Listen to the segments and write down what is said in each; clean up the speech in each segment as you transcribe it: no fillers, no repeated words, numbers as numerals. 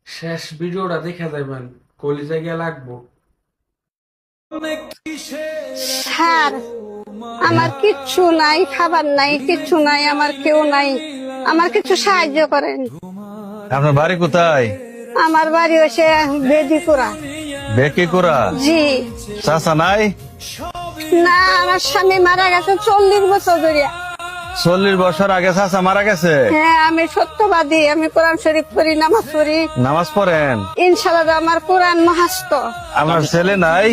শেষ ভিডিওটা দেখে যাবেন, কলিজা গিয়া লাগবো। স্যার, আমার কিচ্ছু নাই, খাবার নাই, কিচ্ছু নাই, আমার কেউ নাই, আমার কিছু সাহায্য করেন। আপনার বাড়ি কোথায়? আমার বাড়ি হচ্ছে বেদিপুরা। বেকিকুরা। জি চাচা নাই? না, আমার স্বামী মারা গেছে 40 বছর ধরে। 40 বছর আগে চাচা মারা গেছে? হ্যাঁ, আমি সত্যবাদী, আমি কোরআন শরীফ পড়ি, নামাজ পড়ি, নামাজ পড়েন? ইনশাআল্লাহ আমার কোরআন মহাস্ত। আমার ছেলে নাই?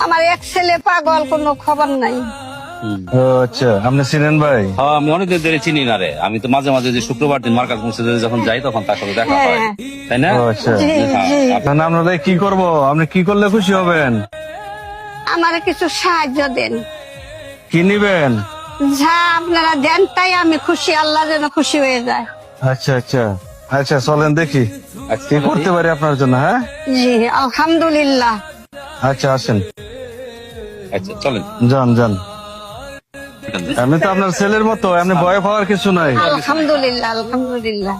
আমার এক ছেলে পাগল, কোনো খবর নাই। ও আচ্ছা, আপনি চিনেন ভাই? হ্যাঁ, আমি অনেকদিন ধরে চিনি না রে। আমি তো মাঝে মাঝে যে শুক্রবার দিন মার্কাজ মসজিদে যখন যাই তখন তার সাথে দেখা হয়, হ্যাঁ। তাই না? ও আচ্ছা। জি জি, আপনার আপনারা কি করব? আপনি কি করলে খুশি হবেন? আমার কিছু সাহায্য দেন। কি নিবেন? যা আপনারা দেন তাই আমি খুশি, আল্লাহ যেন খুশি হয়ে যায়। আচ্ছা আচ্ছা আচ্ছা, চলেন দেখি কি করতে পারি আপনার জন্য। হ্যাঁ, জি আলহামদুলিল্লাহ। আচ্ছা আসেন, আচ্ছা চলেন। যান যান। আমি তো আপনার ছেলের মতো, আপনি ভয় পাওয়ার কিছু নাই। আলহামদুলিল্লাহ আলহামদুলিল্লাহ।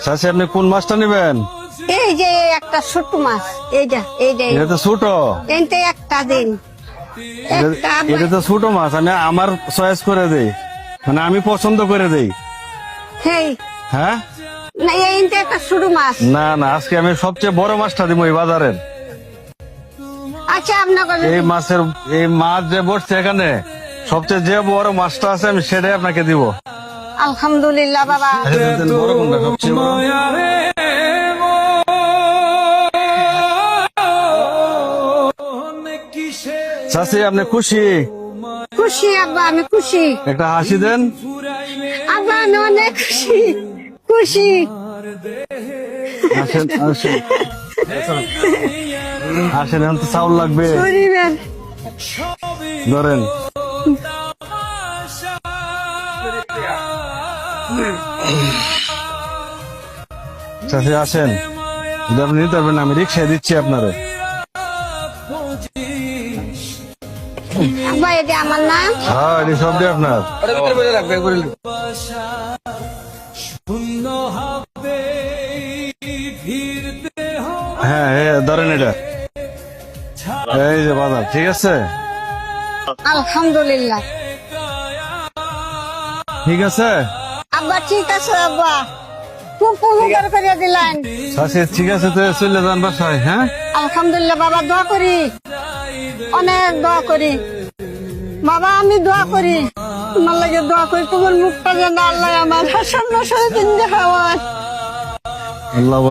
চাচি, আপনি কোন মাছটা নিবেন? এই যে একটা ছোট মাছ, এইটা এটা তো ছোট। এইটা একটা দিন, একটা। এটা তো ছোট মাছ, আমি আমার চয়েস করে দেই, মানে আমি পছন্দ করে দেই। হেই, হ্যাঁ, না এইটা একটা ছোট মাছ। না না, আজকে আমি সবচেয়ে বড় মাছটা দিব এই বাজারের। আচ্ছা, আপনাকে এই মাছের, এই মাছ যে বসছে এখানে, সবচেয়ে যে বড় মাছটা আছে আমি সেটাই আপনাকে দিব। আলহামদুলিল্লাহ বাবা। বড় কোনটা সবচেয়ে বড়? চাচি, আপনি খুশি? খুশি আব্বা, আমি খুশি। একটা হাসি দেন। আব্বা, আমি অনেক খুশি, খুশি। আসেন আসেন আসেন, এখন তো চাউল লাগবে, শরীরের ধরেন। চাচি আসেন, যদি আপনি নিতে পারবেন আমি রিক্সায় দিচ্ছি আপনারে। আব্বা, এটা আমার না। হ্যাঁ, এটি সব দিয়ে আপনার। হ্যাঁ হ্যাঁ, ধরেন এটা, এই যে বাজার, ঠিক আছে? আলহামদুলিল্লাহ। ঠিক আছে আব্বা, ঠিক আছে আব্বা, খুব উপকার করে দিলেন। চাচি, ঠিক আছে, তো চলে যান বাসায়। হ্যাঁ, আলহামদুলিল্লাহ বাবা, দোয়া করি, অনেক দোয়া করি বাবা, আমি দোয়া করি, তোমার লাগে দোয়া করি, তোমার মুখটা যেন আল্লাহ আমার হাসান নসরে দিন দেখাওয়ার। আল্লাহ